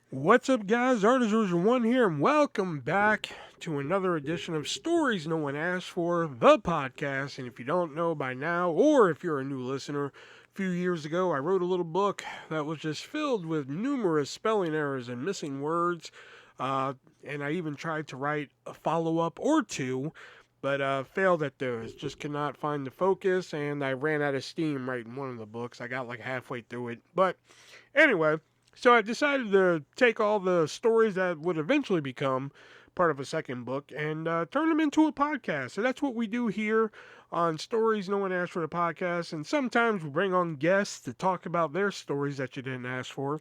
What's up, guys? ArtistVersion1 here, and welcome back to another edition of Stories No One Asked For, the podcast. And if you don't know by now, or if you're a new listener, a few years ago I wrote a little book that was just filled with numerous spelling errors and missing words. And I even tried to write a follow-up or two, but failed at those. Just could not find the focus, and I ran out of steam writing one of the books. I got like halfway through it. But anyway, so I decided to take all the stories that would eventually become part of a second book and turn them into a podcast. So that's what we do here on Stories No One Asked For the podcast. And sometimes we bring on guests to talk about their stories that you didn't ask for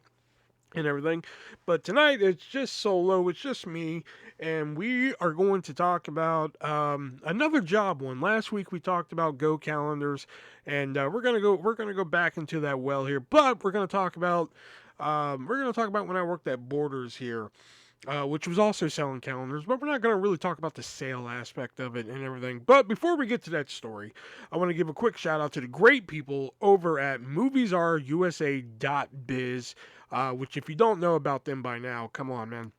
and everything. But tonight it's just solo, it's just me, and we are going to talk about another job one. Last week we talked about Go calendars, and we're gonna go back into that well here. But we're gonna talk about when I worked at Borders here, which was also selling calendars, but we're not going to really talk about the sale aspect of it and everything. But before we get to that story, I want to give a quick shout out to the great people over at moviesarusa.biz, which if you don't know about them by now, come on, man.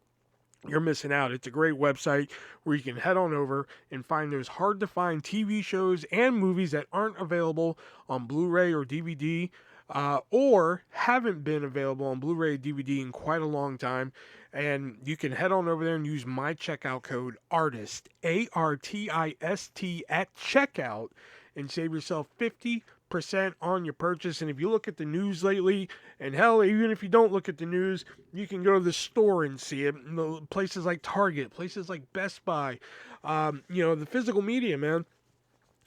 You're missing out. It's a great website where you can head on over and find those hard to find TV shows and movies that aren't available on Blu-ray or DVD, or haven't been available on Blu-ray or DVD in quite a long time. And you can head on over there and use my checkout code ARTIST, ARTIST, at checkout, and save yourself 50% on your purchase. And if you look at the news lately, and hell, even if you don't look at the news, you can go to the store and see it. Places like Target, places like Best Buy, the physical media, man.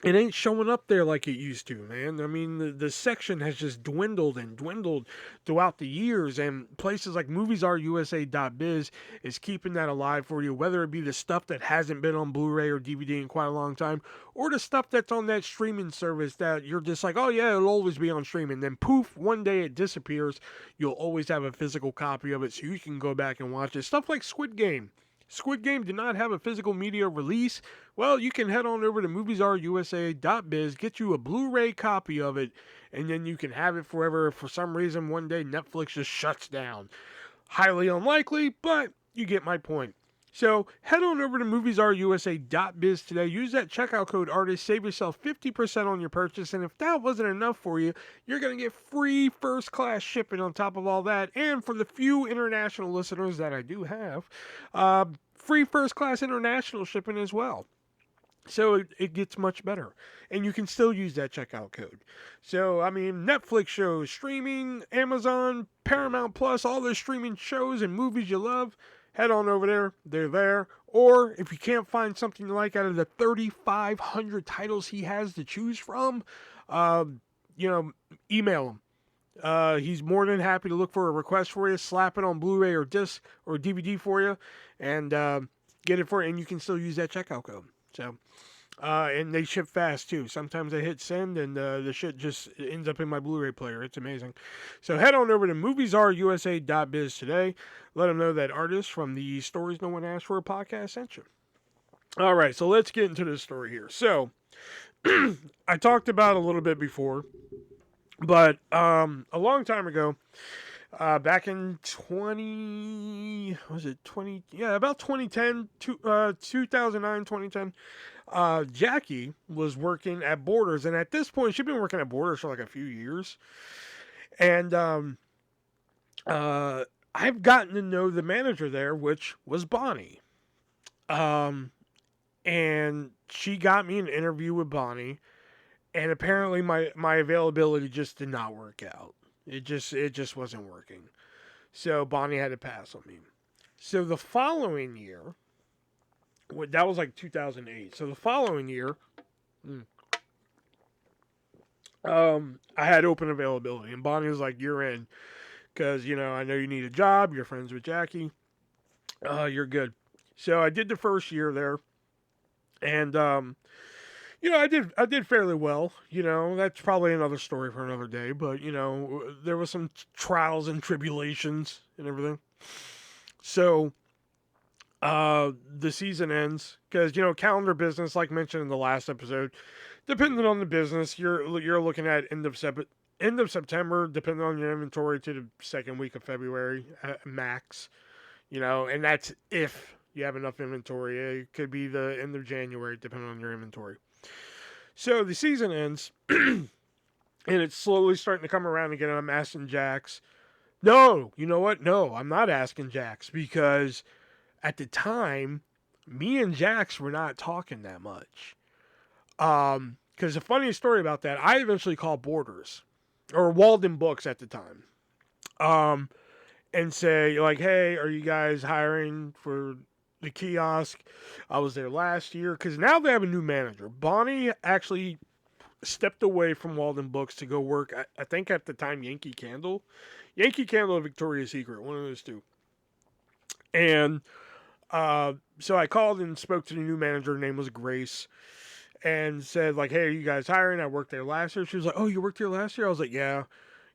It ain't showing up there like it used to, man. I mean, the section has just dwindled and dwindled throughout the years, and places like moviesarusa.biz is keeping that alive for you, whether it be the stuff that hasn't been on Blu-ray or DVD in quite a long time, or the stuff that's on that streaming service that you're just like, oh yeah, it'll always be on streaming. Then poof, one day it disappears. You'll always have a physical copy of it, so you can go back and watch it. Stuff like Squid Game. Squid Game did not have a physical media release. Well, you can head on over to moviesarusa.biz, get you a Blu-ray copy of it, and then you can have it forever. If for some reason one day Netflix just shuts down. Highly unlikely, but you get my point. So head on over to moviesarusa.biz today. Use that checkout code ARTIST. Save yourself 50% on your purchase. And if that wasn't enough for you, you're going to get free first-class shipping on top of all that. And for the few international listeners that I do have, free first-class international shipping as well. So it gets much better. And you can still use that checkout code. So, I mean, Netflix shows, streaming, Amazon, Paramount Plus, all those streaming shows and movies you love, head on over there. They're there. Or if you can't find something you like out of the 3,500 titles he has to choose from, email him. He's more than happy to look for a request for you, slap it on Blu-ray or disc or DVD for you, and get it for you. And you can still use that checkout code. So, and they ship fast too. Sometimes I hit send and the shit just ends up in my Blu-ray player. It's amazing. So head on over to moviesarusa.biz today. Let them know that artist from the Stories No One Asked For podcast sent you. All right, so let's get into this story here. So, I talked about a little bit before, but a long time ago, back in about 2010, 2009, 2010, Jackie was working at Borders, and at this point, she'd been working at Borders for like a few years, and I've gotten to know the manager there, which was Bonnie, and she got me an interview with Bonnie, and apparently my availability just did not work out. It just wasn't working. So Bonnie had to pass on me. So the following year, that was like 2008. So the following year, I had open availability, and Bonnie was like, "You're in, because I know you need a job. You're friends with Jackie. You're good." So I did the first year there, and I did fairly well. That's probably another story for another day. But there was some trials and tribulations and everything. So the season ends because calendar business, like mentioned in the last episode, Depending on the business, you're looking at end of September, depending on your inventory, to the second week of February at max. And that's if you have enough inventory. It could be the end of January, depending on your inventory. So the season ends, and it's slowly starting to come around again. And I'm asking Jax, no, you know what? No, I'm not asking Jax, because at the time, me and Jax were not talking that much. Because the funniest story about that, I eventually called Borders or Walden Books at the time, um, and say like, "Hey, are you guys hiring for the kiosk? I was there last year." Because now they have a new manager. Bonnie actually stepped away from Walden Books to go work, I think at the time, Yankee Candle or Victoria's Secret, one of those two. And so I called and spoke to the new manager. Her name was Grace, and said like, "Hey, are you guys hiring? I worked there last year." She was like, "Oh, you worked here last year?" I was like, "Yeah."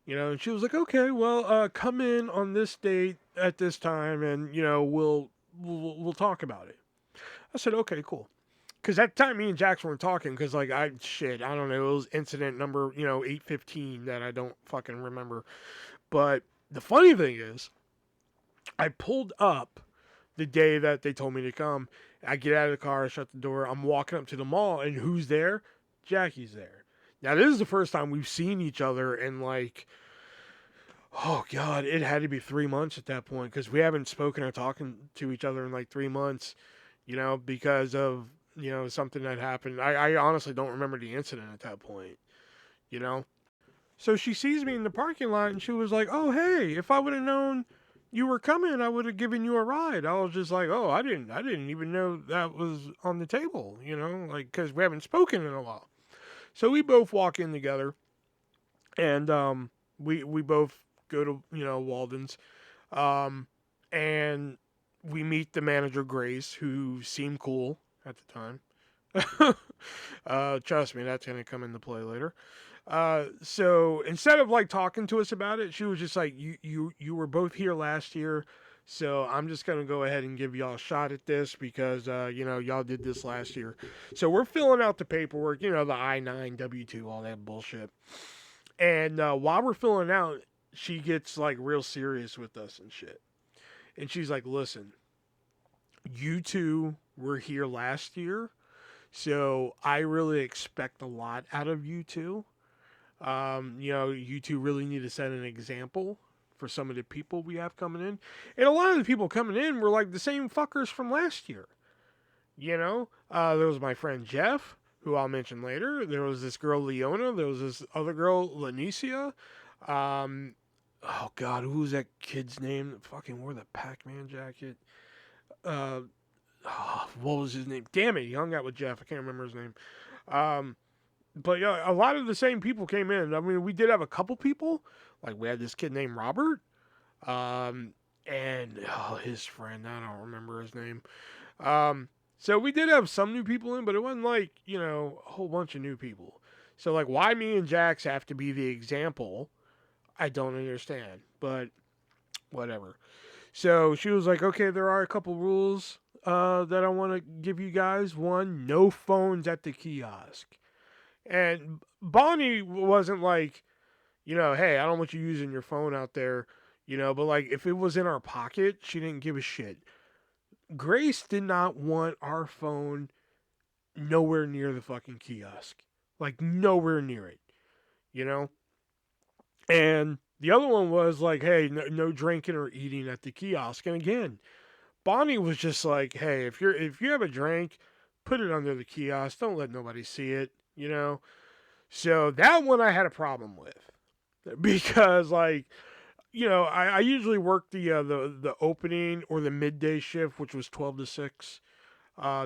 And she was like, "Okay, well, come in on this date at this time, and we'll talk about it." I said, "Okay, cool." Because at the time, me and Jax weren't talking, because like I don't know, it was incident number 815 that I don't fucking remember. But the funny thing is, I pulled up the day that they told me to come. I get out of the car, I shut the door. I'm walking up to the mall, and who's there? Jackie's there. Now, this is the first time we've seen each other in like, oh God, it had to be 3 months at that point, because we haven't spoken or talking to each other in like 3 months, because of, something that happened. I honestly don't remember the incident at that point, you know? So she sees me in the parking lot, and she was like, "Oh, hey, if I would have known you were coming, I would have given you a ride." I was just like, "Oh, I didn't even know that was on the table, like, because we haven't spoken in a while." So we both walk in together, and we both go to Walden's, um, and we meet the manager, Grace, who seemed cool at the time. Trust me, that's gonna come into play later. So instead of like talking to us about it, she was just like, "You were both here last year, so I'm just gonna go ahead and give y'all a shot at this, because y'all did this last year." So we're filling out the paperwork, the I-9, W-2, all that bullshit. And while we're filling out, she gets like real serious with us and shit. And she's like, "Listen, you two were here last year, so I really expect a lot out of you two. You two really need to set an example for some of the people we have coming in." And a lot of the people coming in were like the same fuckers from last year. There was my friend Jeff, who I'll mention later. There was this girl Leona. There was this other girl Lanicia. Um, oh God, who was that kid's name that fucking wore the Pac-Man jacket? Uh, what was his name? Damn it, he hung out with Jeff. I can't remember his name. Um, but yeah, a lot of the same people came in. I mean, we did have a couple people. Like we had this kid named Robert, um, and his friend. I don't remember his name. So we did have some new people in, but it wasn't like a whole bunch of new people. So like, why me and Jax have to be the example, I don't understand. But whatever. So she was like, "Okay, there are a couple rules that I want to give you guys. One, no phones at the kiosk." And Bonnie wasn't like, "Hey, I don't want you using your phone out there," but like if it was in our pocket, she didn't give a shit. Grace did not want our phone nowhere near the fucking kiosk. Like nowhere near it, you know? And the other one was like, "Hey, no drinking or eating at the kiosk." And again, Bonnie was just like, "Hey, if you have a drink, put it under the kiosk. Don't let nobody see it. So that one I had a problem with, because like, I usually work the opening or the midday shift, which was 12 to 6,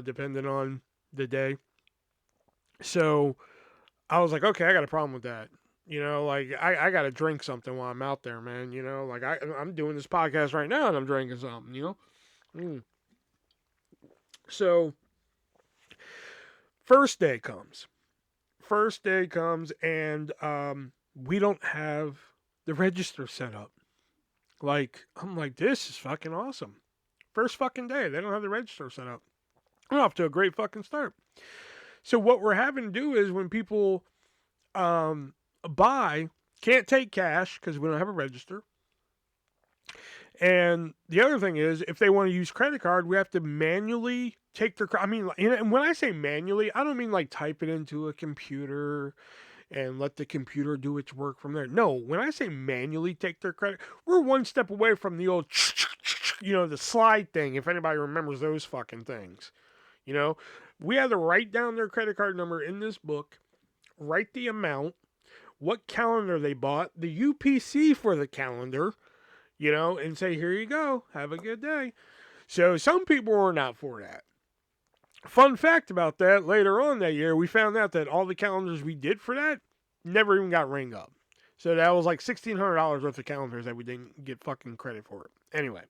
depending on the day. So I was like, okay, I got a problem with that. Like I got to drink something while I'm out there, man. Like I'm doing this podcast right now and I'm drinking something. Mm. So first day comes. First day comes, and we don't have the register set up. Like I'm like, this is fucking awesome. First fucking day, they don't have the register set up. We're off to a great fucking start. So what we're having to do is when people buy, can't take cash because we don't have a register. And the other thing is, if they want to use credit card, we have to manually take their. I mean, and when I say manually, I don't mean like type it into a computer and let the computer do its work from there. No, when I say manually take their credit, we're one step away from the old, the slide thing. If anybody remembers those fucking things, we had to write down their credit card number in this book, write the amount, what calendar they bought, the UPC for the calendar, and say, here you go, have a good day. So some people were not for that. Fun fact about that, later on that year, we found out that all the calendars we did for that never even got ring up. So that was like $1,600 worth of calendars that we didn't get fucking credit for. Anyway,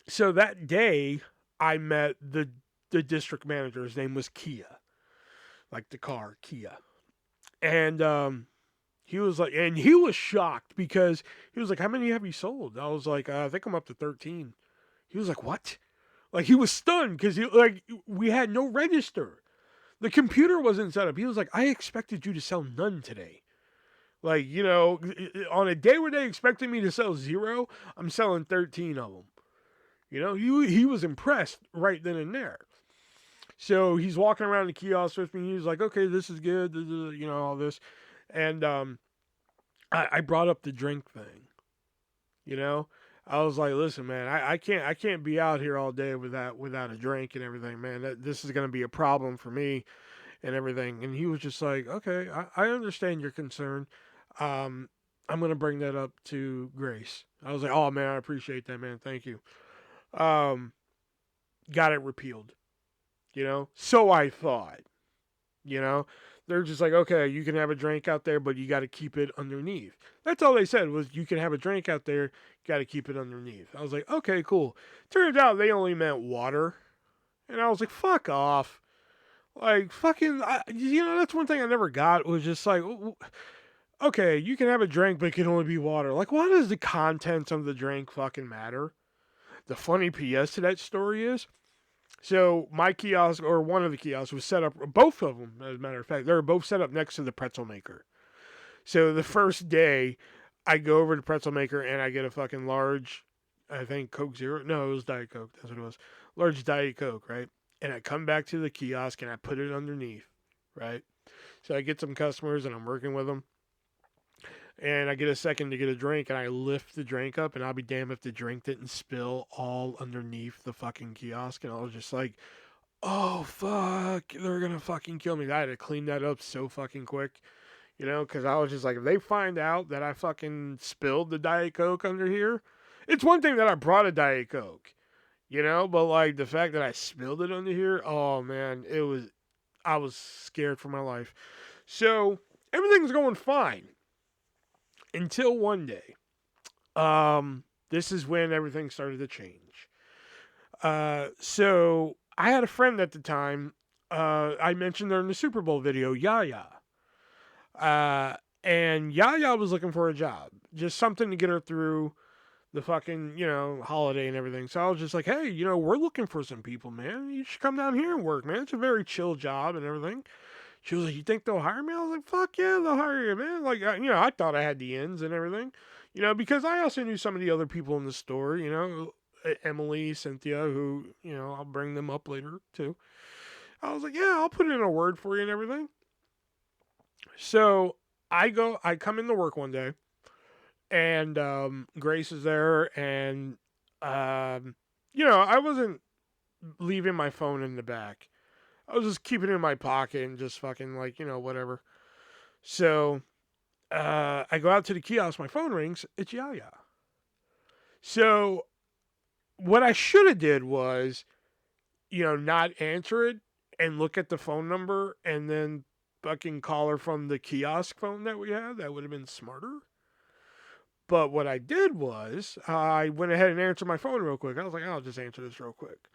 so that day I met the district manager. His name was Kia, like the car Kia, and he was like, and he was shocked because he was like, "How many have you sold?" I was like, "I think I'm up to 13." He was like, "What?" Like he was stunned because we had no register. The computer wasn't set up. He was like, "I expected you to sell none today." Like, on a day where they expected me to sell 0, I'm selling 13 of them. He was impressed right then and there. So he's walking around the kiosk with me. He's like, "Okay, this is good," all this. And I brought up the drink thing. I was like, "Listen, man, I can't be out here all day without a drink and everything, man. This is gonna be a problem for me and everything." And he was just like, "Okay, I understand your concern. I'm gonna bring that up to Grace." I was like, "Oh man, I appreciate that, man. Thank you." Got it repealed. So I thought. They're just like, "Okay, you can have a drink out there, but you got to keep it underneath." That's all they said was, "You can have a drink out there, got to keep it underneath." I was like, "Okay, cool." Turns out they only meant water, and I was like, "Fuck off!" Like fucking, that's one thing I never got was just like, okay, you can have a drink, but it can only be water. Like, why does the contents of the drink fucking matter? The funny PS to that story is, so my kiosk, or one of the kiosks, was set up, both of them, as a matter of fact, they were both set up next to the pretzel maker. So the first day, I go over to pretzel maker and I get a fucking large, I think Coke Zero. No, it was Diet Coke. That's what it was. Large Diet Coke, right? And I come back to the kiosk and I put it underneath, right? So I get some customers and I'm working with them. And I get a second to get a drink, and I lift the drink up, and I'll be damned if the drink didn't spill all underneath the fucking kiosk. And I was just like, "Oh fuck, they're gonna fucking kill me." I had to clean that up so fucking quick, because I was just like, if they find out that I fucking spilled the Diet Coke under here, it's one thing that I brought a Diet Coke, but like the fact that I spilled it under here, oh man, I was scared for my life. So everything's going fine until one day. This is when everything started to change. So I had a friend at the time. I mentioned her in the Super Bowl video, Yaya. And Yaya was looking for a job, just something to get her through the fucking, holiday and everything. So I was just like, "Hey, we're looking for some people, man. You should come down here and work, man. It's a very chill job and everything." She was like, "You think they'll hire me?" I was like, "Fuck yeah, they'll hire you, man." Like, I thought I had the ends and everything, because I also knew some of the other people in the store, Emily, Cynthia, who, I'll bring them up later too. I was like, "Yeah, I'll put in a word for you and everything." So I come into work one day, and Grace is there, and I wasn't leaving my phone in the back. I was just keeping it in my pocket and just fucking like, whatever. So I go out to the kiosk, my phone rings, it's Yaya. So what I should have did was, not answer it and look at the phone number and then fucking call her from the kiosk phone that we had. That would have been smarter. But what I did was I went ahead and answered my phone real quick. I was like, "I'll just answer this real quick."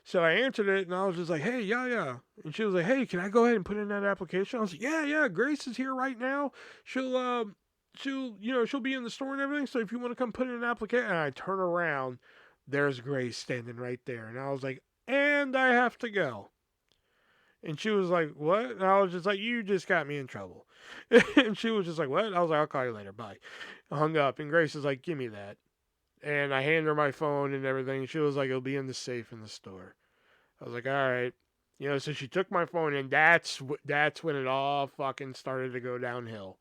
So I answered it, and I was just like, "Hey, yeah." And she was like, "Hey, can I go ahead and put in that application?" I was like, "Yeah. Grace is here right now. She'll be in the store and everything. So if you want to come put in an application," and I turn around, there's Grace standing right there, and I was like, "And I have to go." And she was like, what? And I was just like, you just got me in trouble. And she was just like, what? I was like, I'll call you later. Bye. I hung up. And Grace was like, give me that. And I handed her my phone and everything. She was like, it'll be in the safe in the store. I was like, all right. So she took my phone, and that's when it all fucking started to go downhill.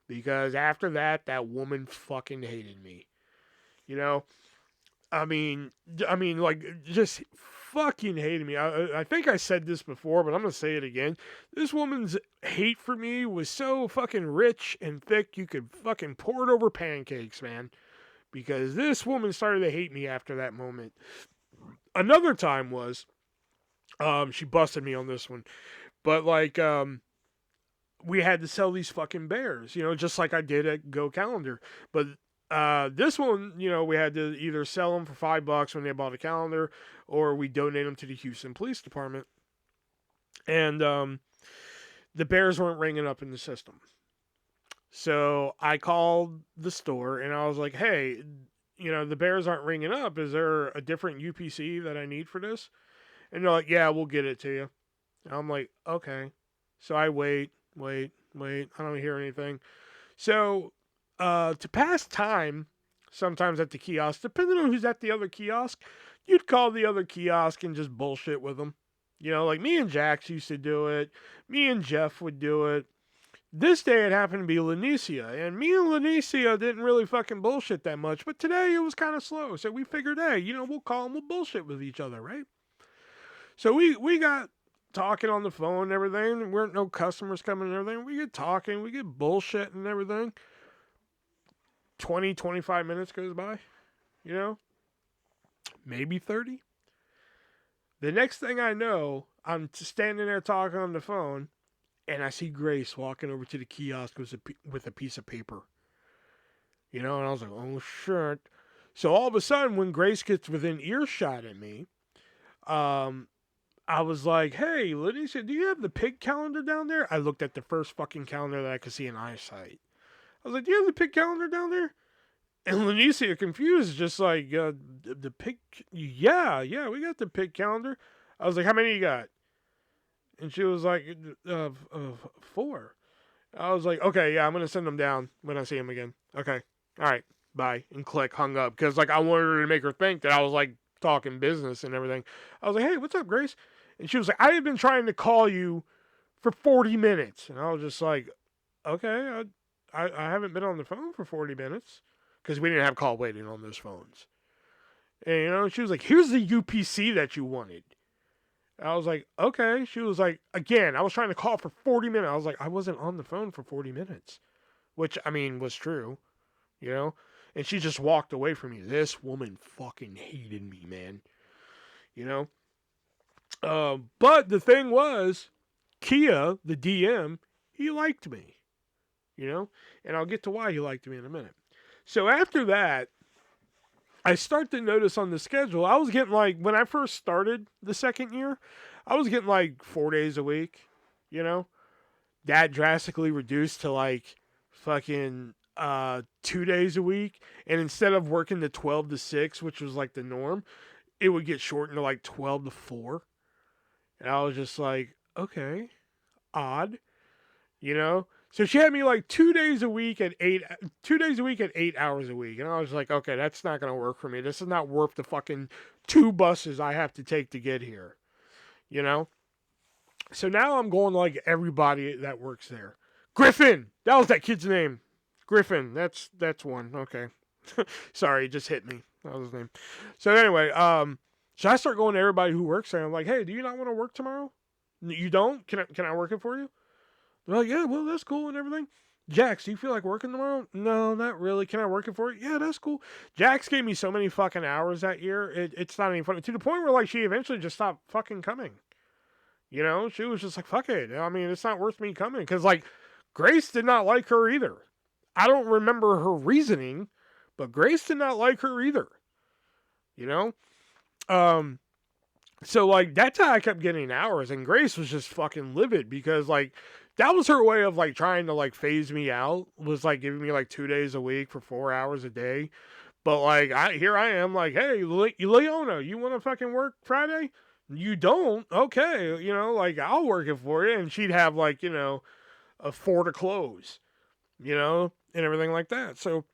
Because after that, that woman fucking hated me. You know, like, just fucking hated me. I think I said this before, but I'm gonna say it again. This woman's hate for me was so fucking rich and thick, you could fucking pour it over pancakes, man. Because this woman started to hate me after that moment. Another time was, she busted me on this one, but like, we had to sell these fucking bears, just like I did at Go Calendar. But this one, we had to either sell them for $5 when they bought a calendar, or we donate them to the Houston Police Department. And the bears weren't ringing up in the system. So I called the store and I was like, hey, the bears aren't ringing up. Is there a different UPC that I need for this? And they're like, yeah, we'll get it to you. And I'm like, okay. So I wait. I don't hear anything. So to pass time, sometimes at the kiosk, depending on who's at the other kiosk, you'd call the other kiosk and just bullshit with them. Like me and Jax used to do it. Me and Jeff would do it. This day it happened to be Lanicia, and me and Lanicia didn't really fucking bullshit that much, but today it was kind of slow, so we figured, hey, we'll call and we'll bullshit with each other, right? So we got talking on the phone and everything. There weren't no customers coming and everything. We get talking, we get bullshit and everything. 20, 25 minutes goes by, maybe 30. The next thing I know, I'm standing there talking on the phone, and I see Grace walking over to the kiosk with a piece of paper. And I was like, oh, shit. So all of a sudden, when Grace gets within earshot of me, I was like, hey, Leticia, do you have the pig calendar down there? I looked at the first fucking calendar that I could see in eyesight. I was like, do you have the pig calendar down there? And Leticia, confused, just like, the pig, yeah, we got the pig calendar. I was like, how many you got? And she was like, 4. I was like, okay, yeah, I'm going to send them down when I see him again. Okay. All right. Bye. And click, hung up. Because, like, I wanted her to make her think that I was, like, talking business and everything. I was like, hey, what's up, Grace? And she was like, I have been trying to call you for 40 minutes. And I was just like, okay, I haven't been on the phone for 40 minutes. Because we didn't have call waiting on those phones. And, she was like, here's the UPC that you wanted. I was like, okay. She was like, again, I was trying to call for 40 minutes. I was like, I wasn't on the phone for 40 minutes. Which, was true. And she just walked away from me. This woman fucking hated me, man. But the thing was, Kia, the DM, he liked me. And I'll get to why he liked me in a minute. So after that, I start to notice on the schedule, I was getting like, when I first started the second year, I was getting like 4 days a week, That drastically reduced to like fucking 2 days a week. And instead of working the 12 to 6, which was like the norm, it would get shortened to like 12 to 4. And I was just like, okay, odd, So she had me like 2 days a week at 8 hours a week. And I was like, okay, that's not going to work for me. This is not worth the fucking 2 buses I have to take to get here, So now I'm going to like everybody that works there. Griffin! That was that kid's name. Griffin. That's one. Okay. Sorry, it just hit me. That was his name. So anyway, so I start going to everybody who works there. I'm like, hey, do you not want to work tomorrow? You don't? Can I work it for you? They're like, yeah, well, that's cool and everything. Jax, do you feel like working tomorrow? No, not really. Can I work it for you? Yeah, that's cool. Jax gave me so many fucking hours that year. It's not even funny. To the point where, like, she eventually just stopped fucking coming. She was just like, fuck it. It's not worth me coming. Because, like, Grace did not like her either. I don't remember her reasoning, but Grace did not like her either. So, like, that's how I kept getting hours. And Grace was just fucking livid because, like, that was her way of, like, trying to, like, phase me out. Was, like, giving me, like, 2 days a week for 4 hours a day. But, like, here I am, like, hey, Leona, you want to fucking work Friday? You don't? Okay, like I'll work it for you. And she'd have like, a 4 to close, and everything like that. So,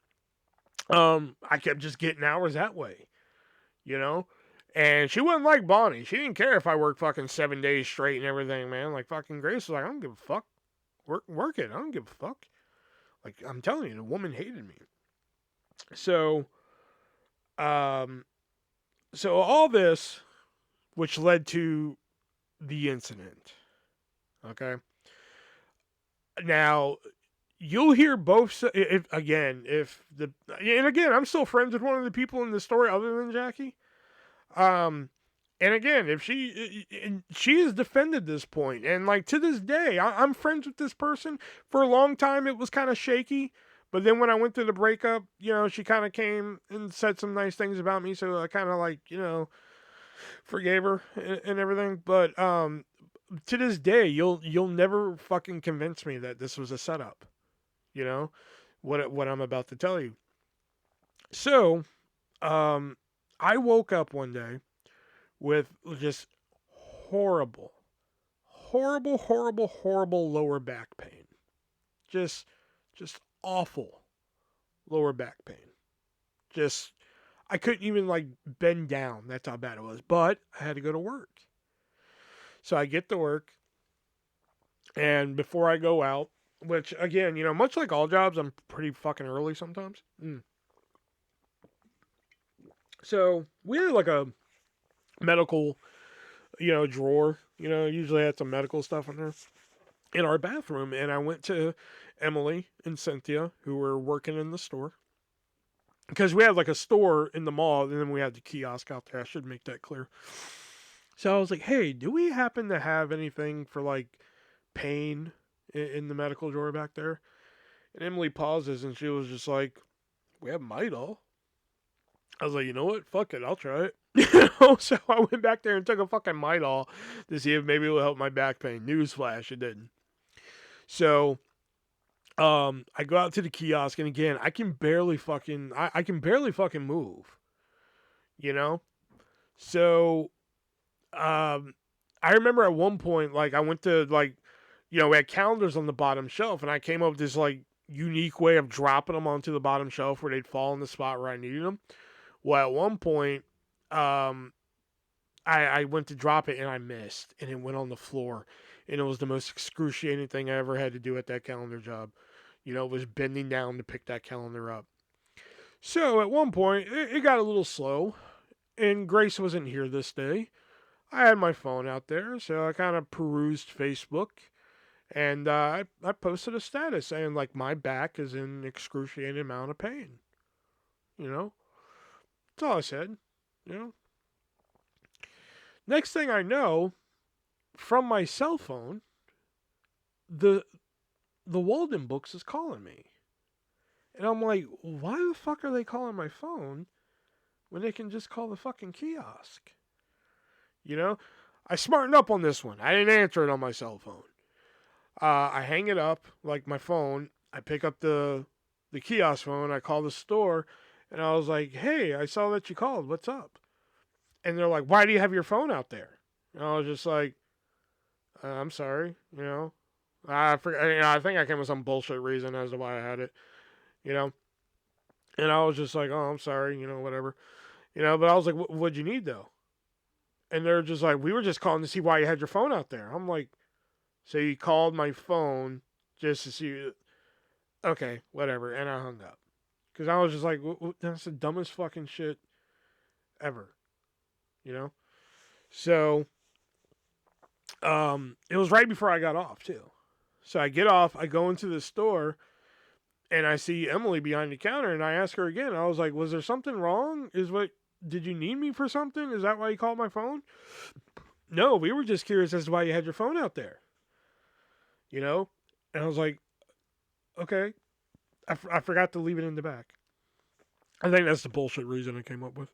I kept just getting hours that way, you know? And she wasn't like Bonnie. She didn't care if I worked fucking 7 days straight and everything, man. Like fucking Grace was like, I don't give a fuck. Work it. I don't give a fuck. Like I'm telling you, the woman hated me. So, um, so all this, which led to the incident. Okay. Now you'll hear both. And again, I'm still friends with one of the people in the story other than Jackie. Um, and again, if she has defended this point, and like to this day, I'm friends with this person. For a long time, it was kind of shaky, but then when I went through the breakup, she kind of came and said some nice things about me, so I kind of like forgave her and everything. But to this day, you'll never fucking convince me that this was a setup. You know what I'm about to tell you. So, I woke up one day with just horrible, horrible, horrible, horrible lower back pain. Just awful lower back pain. Just, I couldn't even like bend down. That's how bad it was. But I had to go to work. So I get to work, and before I go out, which again, much like all jobs, I'm pretty fucking early sometimes. So we had like a medical, drawer. Usually had some medical stuff in there in our bathroom. And I went to Emily and Cynthia, who were working in the store. Because we had like a store in the mall, and then we had the kiosk out there. I should make that clear. So I was like, hey, do we happen to have anything for like pain in the medical drawer back there? And Emily pauses and she was just like, we have Midol. I was like, you know what? Fuck it, I'll try it. So I went back there and took a fucking Midol to see if maybe it would help my back pain. Newsflash, it didn't. So, I go out to the kiosk, and again, I can barely fucking move. You know. So, I remember at one point, like I went to like, we had calendars on the bottom shelf, and I came up with this like unique way of dropping them onto the bottom shelf where they'd fall in the spot where I needed them. Well, at one point, I went to drop it and I missed, and it went on the floor, and it was the most excruciating thing I ever had to do at that calendar job. It was bending down to pick that calendar up. So at one point, it got a little slow, and Grace wasn't here this day. I had my phone out there, so I kind of perused Facebook, and I posted a status saying like my back is in excruciating amount of pain. That's all I said. You know. Next thing I know, from my cell phone, the Walden Books is calling me. And I'm like, why the fuck are they calling my phone when they can just call the fucking kiosk? I smartened up on this one. I didn't answer it on my cell phone. I hang it up, like my phone. I pick up the kiosk phone. I call the store, and I was like, hey, I saw that you called. What's up? And they're like, why do you have your phone out there? And I was just like, I'm sorry, I think I came with some bullshit reason as to why I had it, you know. And I was just like, oh, I'm sorry, whatever, But I was like, what'd you need though? And they're just like, we were just calling to see why you had your phone out there. I'm like, so you called my phone just to see? Okay, whatever. And I hung up because I was just like, that's the dumbest fucking shit ever, So, it was right before I got off too. So I get off, I go into the store, and I see Emily behind the counter, and I ask her again. I was like, was there something wrong? Did you need me for something? Is that why you called my phone? No, we were just curious as to why you had your phone out there. And I was like, okay. I forgot to leave it in the back. I think that's the bullshit reason I came up with.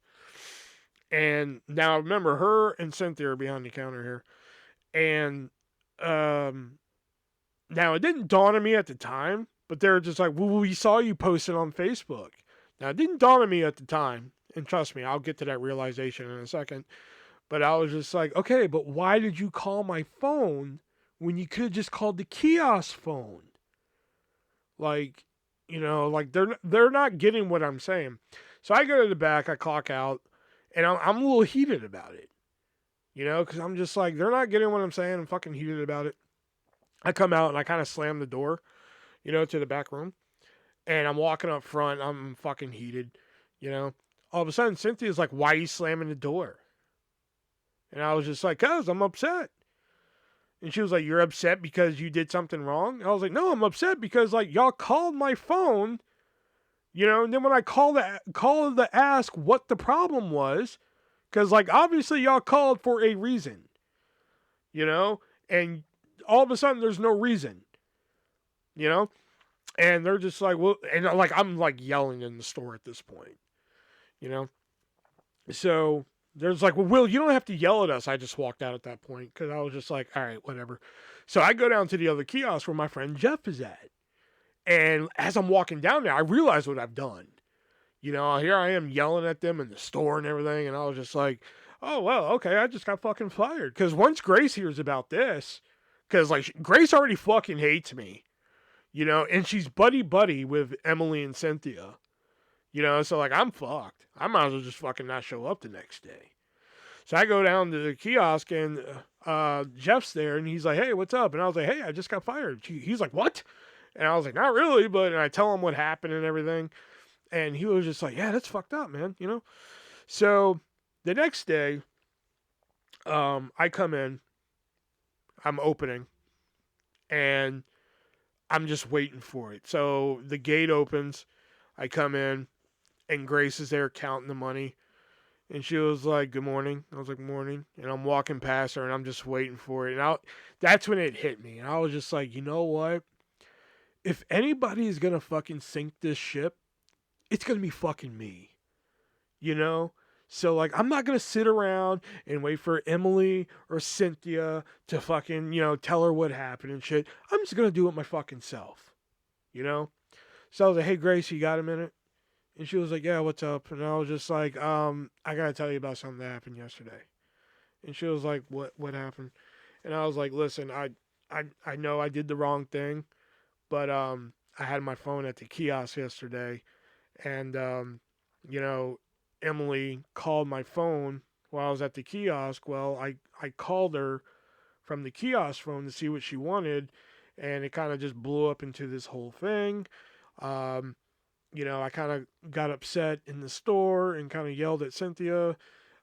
And now I remember her and Cynthia are behind the counter here. And now it didn't dawn on me at the time, but they're just like, well, we saw you post it on Facebook. Now it didn't dawn on me at the time, and trust me, I'll get to that realization in a second. But I was just like, okay, but why did you call my phone when you could have just called the kiosk phone? Like, like they're not getting what I'm saying. So I go to the back, I clock out, and I'm a little heated about it, because I'm just like, they're not getting what I'm saying. I'm fucking heated about it. I come out and I kind of slam the door, to the back room, and I'm walking up front. I'm fucking heated, you know. All of a sudden, Cynthia's like, "Why are you slamming the door?" And I was just like, "Cause I'm upset." And she was like, "You're upset because you did something wrong?" And I was like, "No, I'm upset because like y'all called my phone, and then when I called to ask what the problem was, because like obviously y'all called for a reason, you know, and all of a sudden there's no reason, you know." And they're just like, well, and like I'm like yelling in the store at this point, you know. So there's like, well, Will, you don't have to yell at us. I just walked out at that point because I was just like, all right, whatever. So I go down to the other kiosk where my friend Jeff is at. And as I'm walking down there, I realize what I've done. Here I am yelling at them in the store and everything. And I was just like, oh, well, okay, I just got fucking fired. Because once Grace hears about this, because like Grace already fucking hates me, and she's buddy with Emily and Cynthia. So like I'm fucked. I might as well just fucking not show up the next day. So I go down to the kiosk and Jeff's there and he's like, "Hey, what's up?" And I was like, "Hey, I just got fired." He's like, "What?" And I was like, "Not really," but and I tell him what happened and everything. And he was just like, "Yeah, that's fucked up, man." So the next day, I come in, I'm opening, and I'm just waiting for it. So the gate opens, I come in, and Grace is there counting the money. And she was like, "Good morning." I was like, "Morning." And I'm walking past her and I'm just waiting for it. And that's when it hit me. And I was just like, you know what? If anybody is going to fucking sink this ship, it's going to be fucking me. You know? So, like, I'm not going to sit around and wait for Emily or Cynthia to fucking, tell her what happened and shit. I'm just going to do it my fucking self. You know? So I was like, "Hey, Grace, you got a minute?" And she was like, "Yeah, what's up?" And I was just like, "I gotta tell you about something that happened yesterday." And she was like, "What happened?" And I was like, "Listen, I know I did the wrong thing, but I had my phone at the kiosk yesterday, and you know, Emily called my phone while I was at the kiosk. Well, I called her from the kiosk phone to see what she wanted, and it kind of just blew up into this whole thing. Um, I kind of got upset in the store and kind of yelled at Cynthia.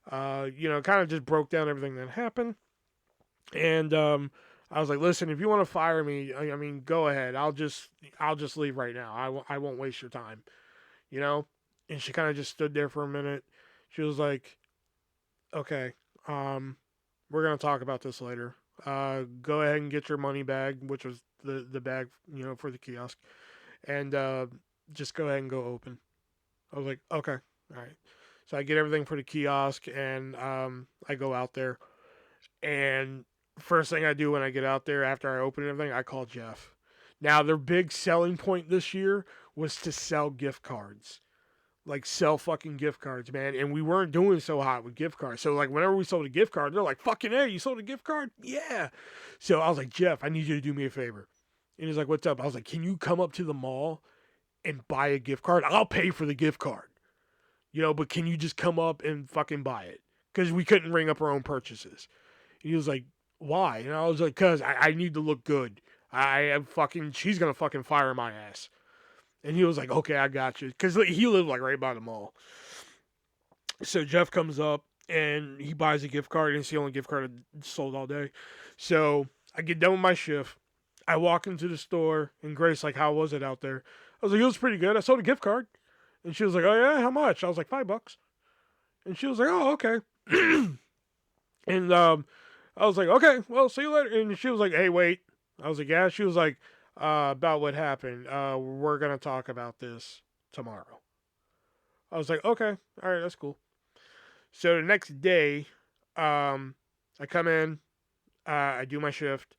Kind of just broke down everything that happened. And I was like, "Listen, if you want to fire me, I mean, go ahead. I'll just leave right now. I won't waste your time, you know." And she kind of just stood there for a minute. She was like, "Okay, we're gonna talk about this later. Go ahead and get your money bag, which was the bag, for the kiosk, and just go ahead and go open." I was like, "Okay, all right." So I get everything for the kiosk, and I go out there. And first thing I do when I get out there after I open everything, I call Jeff. Now, their big selling point this year was to sell gift cards. Like, sell fucking gift cards, man. And we weren't doing so hot with gift cards. So, like, whenever we sold a gift card, they're like, "Fucking hey, you sold a gift card?" "Yeah." So I was like, "Jeff, I need you to do me a favor." And he's like, "What's up?" I was like, "Can you come up to the mall and buy a gift card? I'll pay for the gift card. But can you just come up and fucking buy it?" Because we couldn't ring up our own purchases. And he was like, "Why?" And I was like, "Cause I need to look good. I am fucking. She's gonna fucking fire my ass." And he was like, "Okay, I got you." Cause he lived like right by the mall. So Jeff comes up and he buys a gift card, and it's the only gift card I sold all day. So I get done with my shift. I walk into the store, and Grace like, "How was it out there?" I was like, "It was pretty good. I sold a gift card." And she was like, "Oh yeah, how much?" I was like, $5. And she was like, "Oh, okay." And I was like, "Okay, well, see you later." And she was like, "Hey, wait." I was like, "Yeah." She was like, "About what happened. We're gonna talk about this tomorrow." I was like, "Okay, all right, that's cool." So the next day, I come in, I do my shift,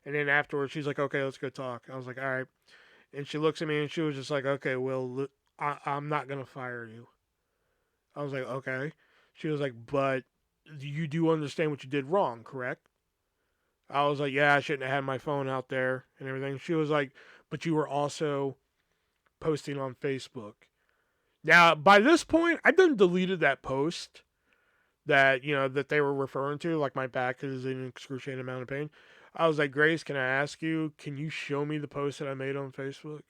and then afterwards, she's like, "Okay, let's go talk." I was like, "All right." And she looks at me and she was just like, "Okay, well, I'm not gonna fire you." I was like, "Okay." She was like, "But you do understand what you did wrong, correct? I was like, yeah, I shouldn't have had my phone out there and everything. She was like, but you were also posting on Facebook. Now, by this point, I done deleted that post that, that they were referring to, like my back is in an excruciating amount of pain. I was like, Grace, can I ask you, can you show me the post that I made on Facebook?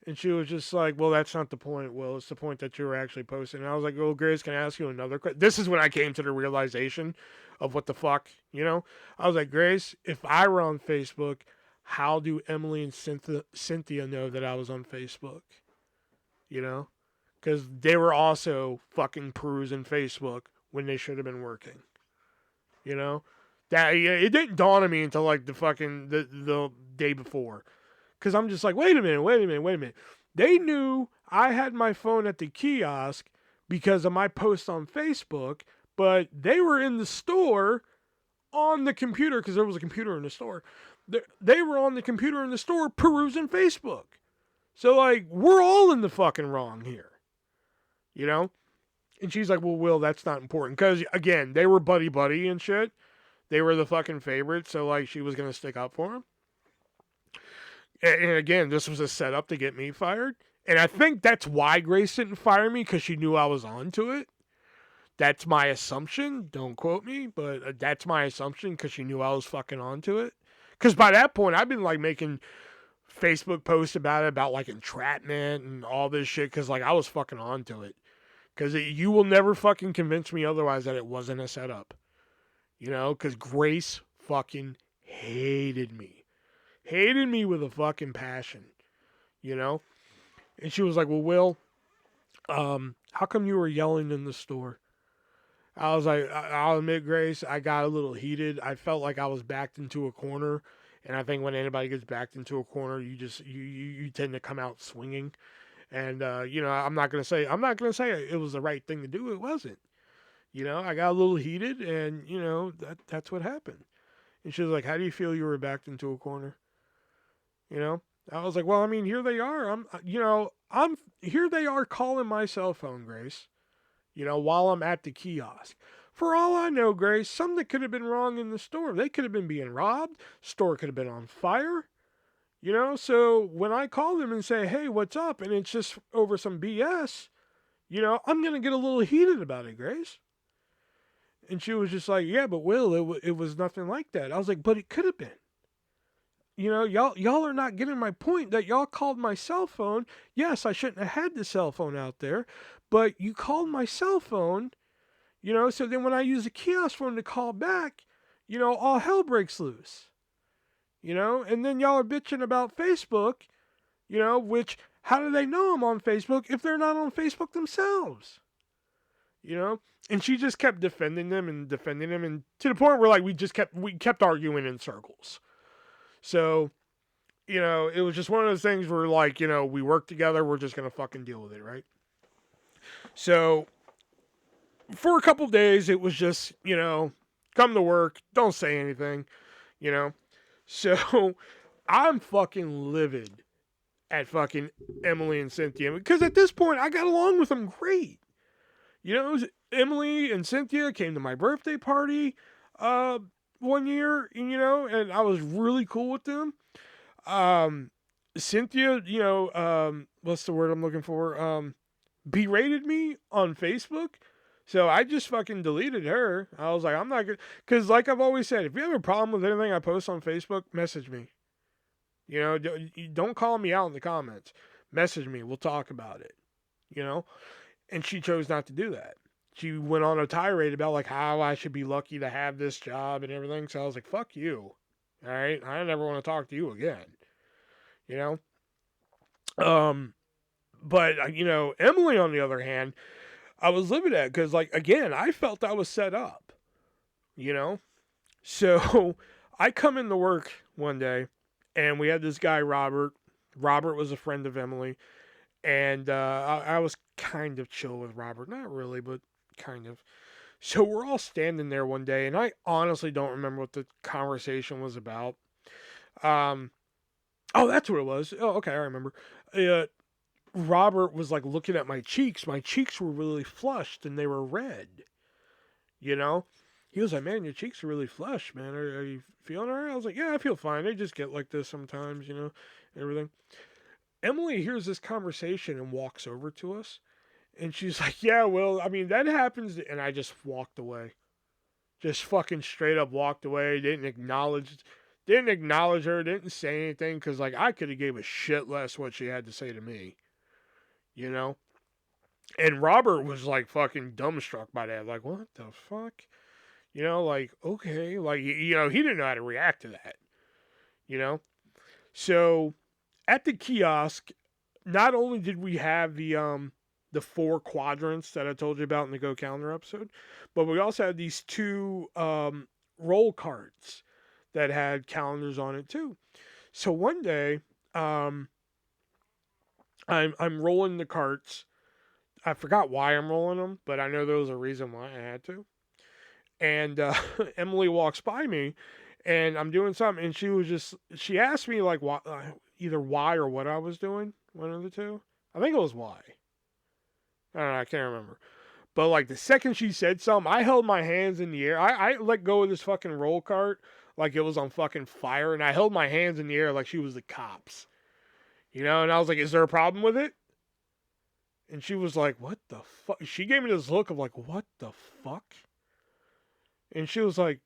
And she was just like, well, that's not the point, Will. It's the point that you were actually posting. And I was like, well, Grace, can I ask you another question? This is when I came to the realization of what the fuck, I was like, Grace, if I were on Facebook, how do Emily and Cynthia know that I was on Facebook? You know? Because they were also fucking perusing Facebook when they should have been working. You know? That it didn't dawn on me until like the day before. Because I'm just like, wait a minute. They knew I had my phone at the kiosk because of my post on Facebook, but they were in the store on the computer, because there was a computer in the store. They were on the computer in the store perusing Facebook. So, like, we're all in the fucking wrong here. You know? And she's like, well, Will, that's not important. Because, again, they were buddy and shit. They were the fucking favorites, so, like, she was going to stick up for him. And again, this was a setup to get me fired. And I think that's why Grace didn't fire me, because she knew I was onto it. That's my assumption. Don't quote me, but that's my assumption, because she knew I was fucking onto it. Because by that point, I've been, like, making Facebook posts about like, entrapment and all this shit, because, like, I was fucking onto it. Because you will never fucking convince me otherwise that it wasn't a setup. You know, because Grace fucking hated me. Hated me with a fucking passion. You know? And she was like, well, Will, how come you were yelling in the store? I was like, I'll admit, Grace, I got a little heated. I felt like I was backed into a corner. And I think when anybody gets backed into a corner, you tend to come out swinging. And, I'm not going to say it was the right thing to do. It wasn't. I got a little heated, and, that's what happened. And she was like, how do you feel you were backed into a corner? I was like, well, I mean, here they are. Here they are calling my cell phone, Grace, while I'm at the kiosk. For all I know, Grace, something could have been wrong in the store. They could have been being robbed. Store could have been on fire. So when I call them and say, hey, what's up? And it's just over some BS, I'm going to get a little heated about it, Grace. And she was just like, yeah, but Will, it was nothing like that. I was like, but it could have been. Y'all are not getting my point that y'all called my cell phone. Yes, I shouldn't have had the cell phone out there, but you called my cell phone, so then when I use the kiosk phone to call back, all hell breaks loose. And then y'all are bitching about Facebook, which, how do they know I'm on Facebook if they're not on Facebook themselves? And she just kept defending them, and to the point where, like, we kept arguing in circles. So, it was just one of those things where, like, we work together, we're just going to fucking deal with it, right? So, for a couple days, it was just, come to work, don't say anything, So, I'm fucking livid at fucking Emily and Cynthia, because at this point, I got along with them great. Emily and Cynthia came to my birthday party, one year, and I was really cool with them. Cynthia, what's the word I'm looking for? Berated me on Facebook. So I just fucking deleted her. I was like, I'm not good. Because like I've always said, if you have a problem with anything I post on Facebook, message me. Don't call me out in the comments. Message me. We'll talk about it. And she chose not to do that. She went on a tirade about like how I should be lucky to have this job and everything. So I was like, fuck you. All right. I never want to talk to you again. But Emily, on the other hand, I was livid at, because, like, again, I felt I was set up, So I come into work one day, and we had this guy, Robert. Robert was a friend of Emily, and I was kind of chill with Robert. Not really, but kind of. So we're all standing there one day, and I honestly don't remember what the conversation was about. Oh, that's what it was. Oh, okay, I remember. Robert was like looking at my cheeks. My cheeks were really flushed and they were red. you know? He was like, man, your cheeks are really flushed, man. Are you feeling all right? I was like, yeah, I feel fine. They just get like this sometimes, and everything. Emily hears this conversation and walks over to us. And she's like, yeah, well, I mean, that happens. And I just walked away. Just fucking straight up walked away. Didn't acknowledge her. Didn't say anything. Because, like, I could have gave a shit less what she had to say to me. You know? And Robert was, like, fucking dumbstruck by that. Like, what the fuck? Like, okay. Like, he didn't know how to react to that. You know? So, at the kiosk, not only did we have the 4 quadrants that I told you about in the Go Calendar episode, but we also had these 2 roll cards that had calendars on it too. So one day, I'm rolling the carts. I forgot why I'm rolling them, but I know there was a reason why I had to. And Emily walks by me, and I'm doing something, and she asked me like why, either why or what I was doing, one of the two. I think it was why. I don't know, I can't remember. But like the second she said something, I held my hands in the air. I let go of this fucking roll cart like it was on fucking fire, and I held my hands in the air like she was the cops. And I was like, is there a problem with it? And she was like, what the fuck? She gave me this look of like, what the fuck? And she was like,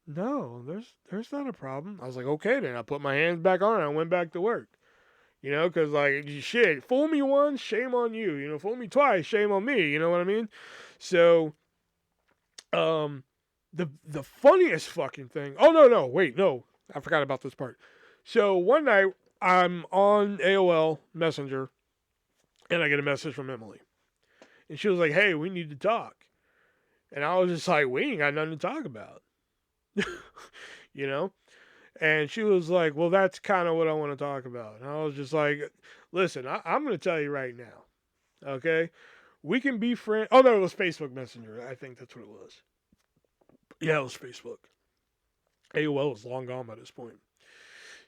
no, there's not a problem. I was like, okay then. I put my hands back on and I went back to work. Because like shit, fool me once, shame on you. Fool me twice, shame on me. You know what I mean? So, the funniest fucking thing. Oh no, wait, no, I forgot about this part. So one night I'm on AOL Messenger, and I get a message from Emily, and she was like, "Hey, we need to talk," and I was just like, "We ain't got nothing to talk about," you know. And she was like, well, that's kind of what I want to talk about. And I was just like, listen, I'm going to tell you right now, okay? We can be friends. Oh, no, it was Facebook Messenger. I think that's what it was. Yeah, it was Facebook. AOL was long gone by this point.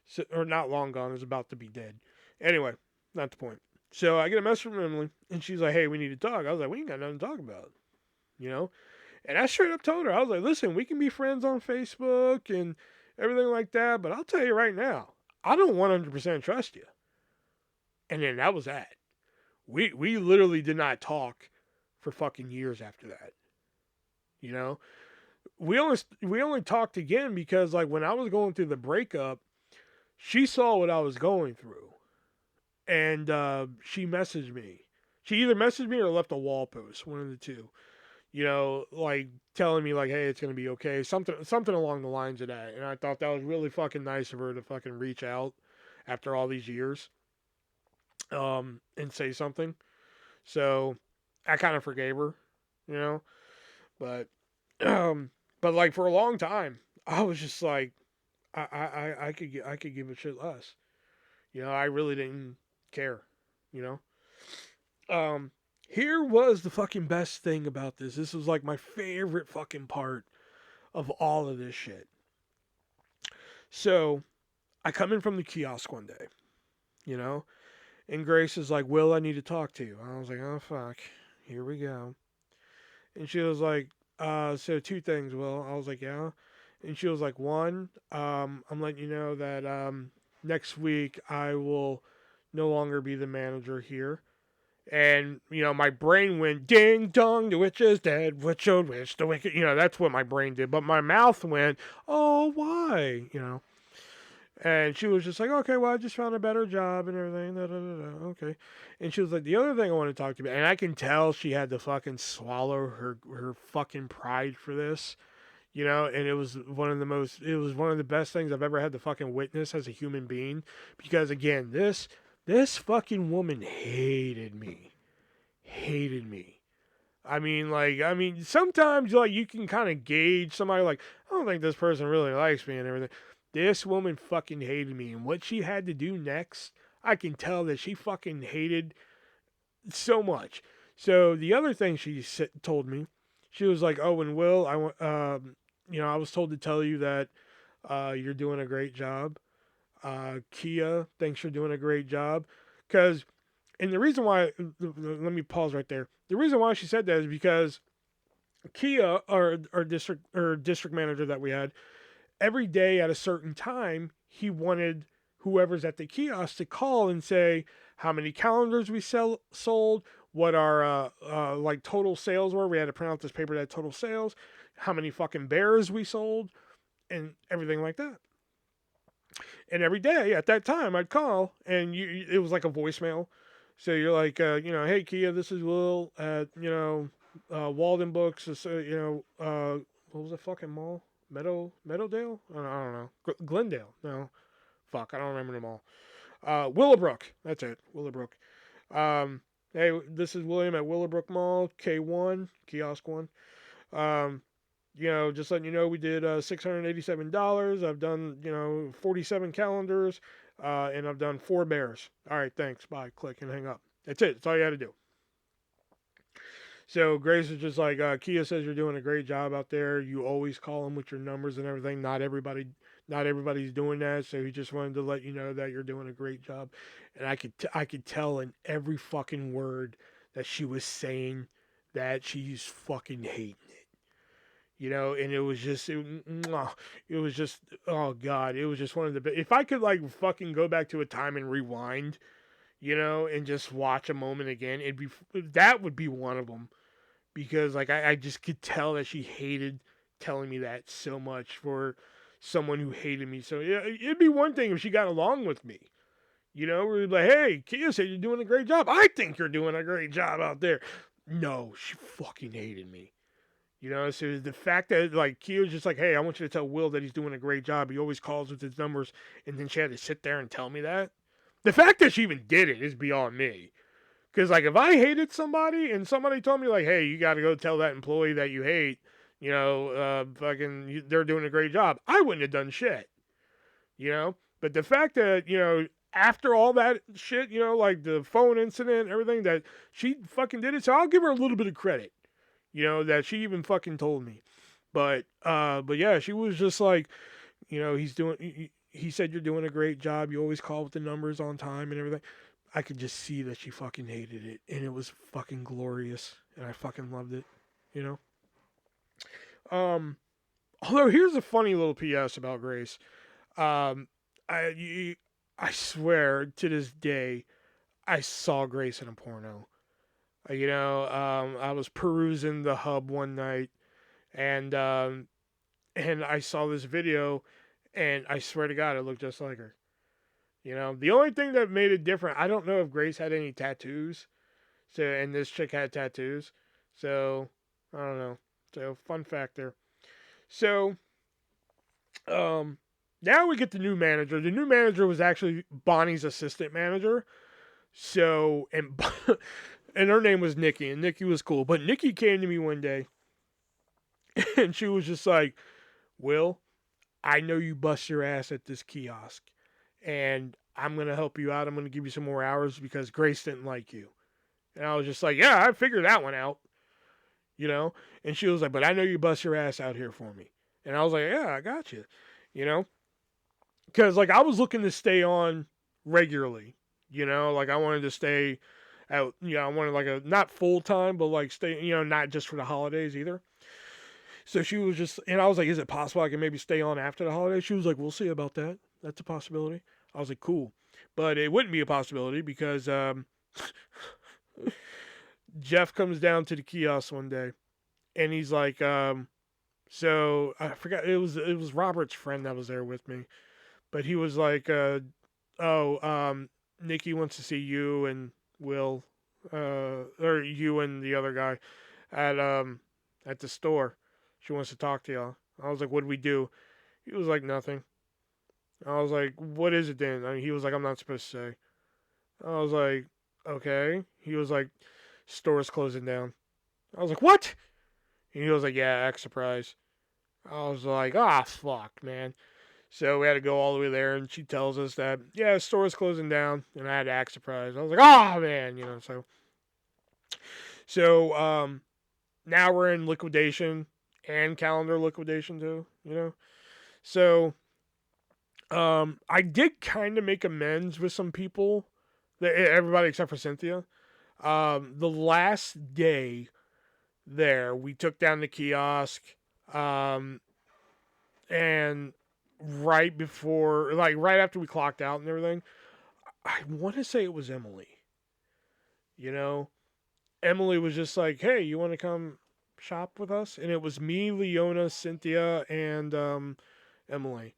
So, or not long gone, it was about to be dead. Anyway, not the point. So I get a message from Emily, and she's like, hey, we need to talk. I was like, we ain't got nothing to talk about, you know? And I straight up told her, I was like, listen, we can be friends on Facebook and everything like that, but I'll tell you right now, I don't 100% trust you. And then that was that. We literally did not talk for fucking years after that. You know, we only talked again because like when I was going through the breakup, she saw what I was going through, and she messaged me. She either messaged me or left a wall post, one of the two. Like telling me like, hey, it's gonna be okay, something along the lines of that. And I thought that was really fucking nice of her to fucking reach out after all these years, and say something. So I kind of forgave her, you know, but but like for a long time, I was just like, I could give a shit less, I really didn't care, you know. Here was the fucking best thing about this. This was like my favorite fucking part of all of this shit. So I come in from the kiosk one day, you know, and Grace is like, Will, I need to talk to you. I was like, oh, fuck. Here we go. And she was like, so 2 things, Will. I was like, yeah. And she was like, one, I'm letting you know that next week I will no longer be the manager here. And, my brain went ding dong, the witch is dead, witch oh witch, the wicked, that's what my brain did. But my mouth went, oh, why? And she was just like, okay, well, I just found a better job and everything. Da, da, da, da. Okay. And she was like, the other thing I want to talk to you about, and I can tell she had to fucking swallow her fucking pride for this, and it was one of the best things I've ever had to fucking witness as a human being. Because again, this fucking woman hated me. Hated me. Sometimes like you can kind of gauge somebody like, I don't think this person really likes me and everything. This woman fucking hated me, and what she had to do next, I can tell that she fucking hated so much. So the other thing she told me, she was like, "Oh, and Will, I was told to tell you that you're doing a great job. Kia, thanks for doing a great job." And the reason why, let me pause right there. The reason why she said that is because Kia, our district manager that we had, every day at a certain time, he wanted whoever's at the kiosk to call and say how many calendars we sold, what our like total sales were. We had to print out this paper that had total sales, how many fucking bears we sold, and everything like that. And every day at that time, I'd call, and it was like a voicemail. So you're like, hey Kia, this is Will at Walden Books. What was the fucking mall? Meadowdale? I don't know. Glendale? No, fuck, I don't remember them all. Willowbrook. That's it. Willowbrook. Hey, this is William at Willowbrook Mall, K1, Kiosk 1. Um, just letting you know, we did $687. I've done, 47 calendars, and I've done 4 bears. All right, thanks. Bye. Click and hang up. That's it. That's all you had to do. So Grace is just like, Kia says you're doing a great job out there. You always call them with your numbers and everything. Not everybody's doing that. So he just wanted to let you know that you're doing a great job. And I could tell in every fucking word that she was saying that she's fucking hating it. And it was just, it was just, oh God, it was just one of the, if I could like fucking go back to a time and rewind, and just watch a moment again, that would be one of them. Because like I just could tell that she hated telling me that so much for someone who hated me. So yeah, it'd be one thing if she got along with me. We'd be like, hey, Kia said you're doing a great job. I think you're doing a great job out there. No, she fucking hated me. So the fact that like Kia was just like, hey, I want you to tell Will that he's doing a great job. He always calls with his numbers, and then she had to sit there and tell me that. The fact that she even did it is beyond me. Because, like, if I hated somebody and somebody told me, like, hey, you got to go tell that employee that you hate, they're doing a great job, I wouldn't have done shit, But the fact that, after all that shit, like the phone incident, everything, that she fucking did it, so I'll give her a little bit of credit, that she even fucking told me. But yeah, she was just like, he said you're doing a great job. You always call with the numbers on time and everything. I could just see that she fucking hated it, and it was fucking glorious, and I fucking loved it, you know. Although here's a funny little PS about Grace. Um, I swear to this day, I saw Grace in a porno. I was perusing the hub one night, and and I saw this video, and I swear to God, it looked just like her. The only thing that made it different, I don't know if Grace had any tattoos. So, and this chick had tattoos. So, I don't know. So, fun fact there. So, now we get the new manager. The new manager was actually Bonnie's assistant manager. So, and her name was Nikki, and Nikki was cool. But Nikki came to me one day, and she was just like, Will, I know you bust your ass at this kiosk, and I'm going to help you out. I'm going to give you some more hours because Grace didn't like you. And I was just like, yeah, I figured that one out, And she was like, but I know you bust your ass out here for me. And I was like, yeah, I got you, Because, like, I was looking to stay on regularly, Like, I wanted to stay out, I wanted, like, not full-time, but, like, stay, not just for the holidays either. So she was just, and I was like, is it possible I can maybe stay on after the holidays? She was like, we'll see about that. That's a possibility. I was like, cool. But it wouldn't be a possibility because Jeff comes down to the kiosk one day, and he's like, so I forgot, it was Robert's friend that was there with me, but he was like, Nikki wants to see you and Will, or you and the other guy at the store. She wants to talk to y'all. I was like, what do we do? He was like, nothing. I was like, what is it then? He was like, I'm not supposed to say. I was like, okay. He was like, store's closing down. I was like, what? And he was like, yeah, act surprise. I was like, fuck, man. So we had to go all the way there, and she tells us that, yeah, the store's closing down, and I had to act surprised. I was like, man, So, now we're in liquidation and calendar liquidation too, So, I did kind of make amends with some people, everybody except for Cynthia. The last day there. We took down the kiosk, um, and right before, like right after we clocked out and everything, I want to say it was Emily. You know, Emily was just like, "Hey, you want to come shop with us?" And it was me, Leona, Cynthia, and Emily.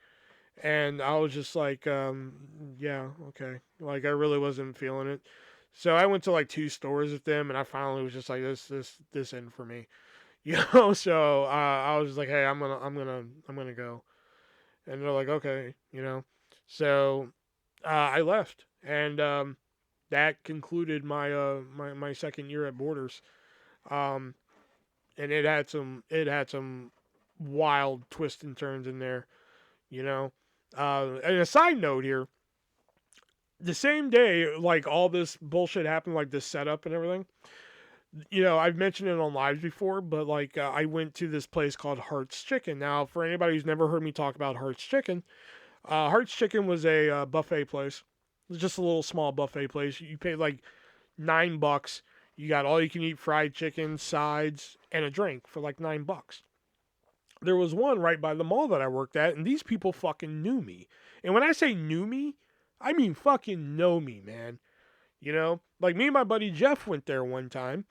And I was just like, yeah, okay. Like I really wasn't feeling it. So I went to like two stores with them, and I finally was just like, this in for me, you know. So I was just like, hey, I'm gonna go, and they're like, okay, you know. So I left, and that concluded my second year at Borders. Um, and it had some wild twists and turns in there, you know. And a side note here, the same day, like all this bullshit happened, like this setup and everything. You know, I've mentioned it on lives before, but like I went to this place called Heart's Chicken. Now, for anybody who's never heard me talk about Heart's Chicken, Heart's Chicken was a buffet place. It was just a little small buffet place. You paid like $9. You got all you can eat fried chicken, sides, and a drink for like $9. There was one right by the mall that I worked at, and these people fucking knew me. And when I say knew me, I mean fucking know me, man. You know, like me and my buddy Jeff went there one time,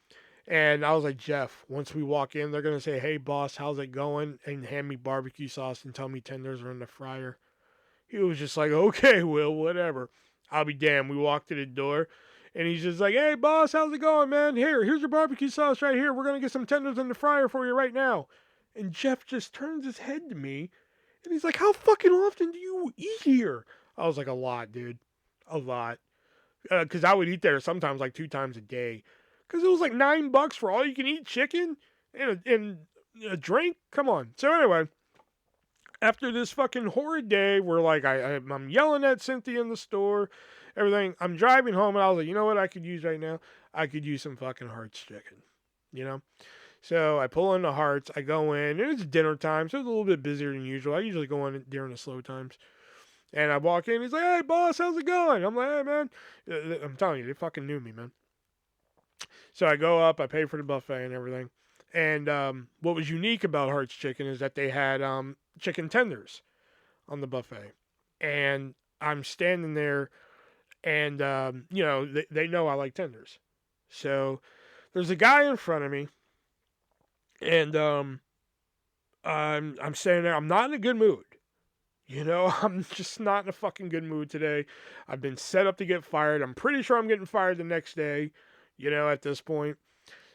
and I was like, Jeff, once we walk in, they're gonna say, "Hey, boss, how's it going?" and hand me barbecue sauce and tell me tenders are in the fryer. He was just like, "Okay, Will, whatever." I'll be damned. We walked to the door, and he's just like, "Hey, boss, how's it going, man? Here's your barbecue sauce right here. We're gonna get some tenders in the fryer for you right now." And Jeff just turns his head to me, and he's like, "How fucking often do you eat here?" I was like, "A lot, dude, a lot." Because I would eat there sometimes like 2 times a day. Because it was like $9 for all you can eat chicken and a drink. Come on. So anyway, after this fucking horrid day, where like I'm yelling at Cynthia in the store, everything. I'm driving home, and I was like, you know what I could use right now? I could use some fucking Hearts chicken. You know. So I pull in the Hearts. I go in, and it's dinner time, so it's a little bit busier than usual. I usually go in during the slow times. And I walk in, he's like, "Hey, boss, how's it going?" I'm like, "Hey, man." I'm telling you, they fucking knew me, man. So I go up, I pay for the buffet and everything. And what was unique about Heart's Chicken is that they had chicken tenders on the buffet. And I'm standing there, and, you know, they know I like tenders. So there's a guy in front of me, and I'm standing there. I'm not in a good mood. You know, I'm just not in a fucking good mood today. I've been set up to get fired. I'm pretty sure I'm getting fired the next day, you know, at this point.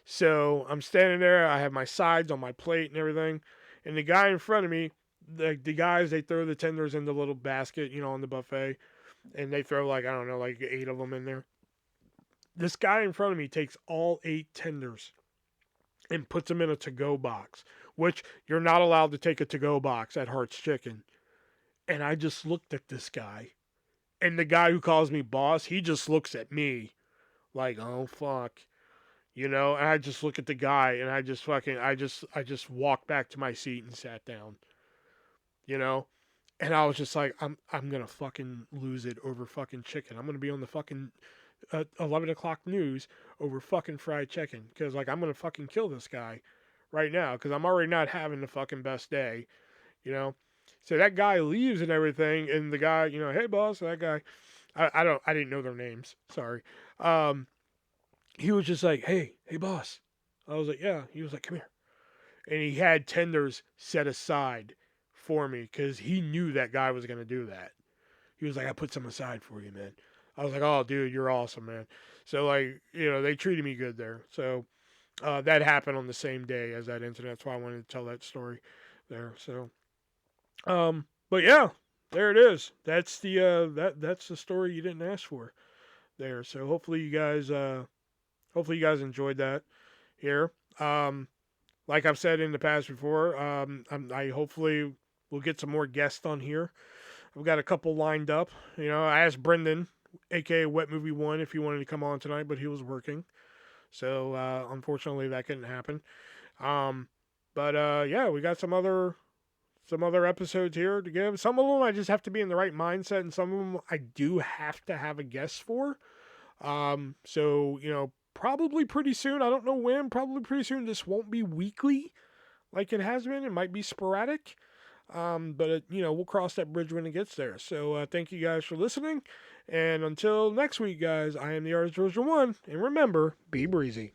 So I'm standing there. I have my sides on my plate and everything. And the guy in front of me, the guys, they throw the tenders in the little basket, you know, on the buffet. And they throw like, I don't know, like 8 of them in there. This guy in front of me takes all 8 tenders and puts them in a to go box, which you're not allowed to take a to go box at Heart's Chicken. And I just looked at this guy. And the guy who calls me boss, he just looks at me like, oh fuck. You know, and I just look at the guy, and I just walked back to my seat and sat down. You know? And I was just like, I'm gonna fucking lose it over fucking chicken. I'm gonna be on the fucking 11 o'clock news over fucking fried chicken. Because, like, I'm gonna fucking kill this guy right now. Because I'm already not having the fucking best day. You know? So that guy leaves and everything, and the guy, you know, hey boss, that guy, I didn't know their names. Sorry. He was just like, hey boss. I was like, yeah. He was like, come here, and he had tenders set aside for me because he knew that guy was gonna do that. He was like, I put some aside for you, man. I was like, oh dude, you're awesome, man. So like, you know, they treated me good there. So that happened on the same day as that incident. That's why I wanted to tell that story there. So but yeah, there it is. That's the that's the story you didn't ask for there. So hopefully you guys enjoyed that here. Like I've said in the past before, I hopefully will get some more guests on here. I've got a couple lined up. You know, I asked Brendan, aka Wet Movie One, if he wanted to come on tonight, but he was working. So unfortunately, that couldn't happen. Um, but yeah, we got some other episodes here to give. Some of them I just have to be in the right mindset, and some of them I do have to have a guest for. So, you know, probably pretty soon. I don't know when, probably pretty soon. This won't be weekly like it has been. It might be sporadic. But we'll cross that bridge when it gets there. So thank you guys for listening. And until next week, guys, I am the Artist Version 1. And remember, be breezy.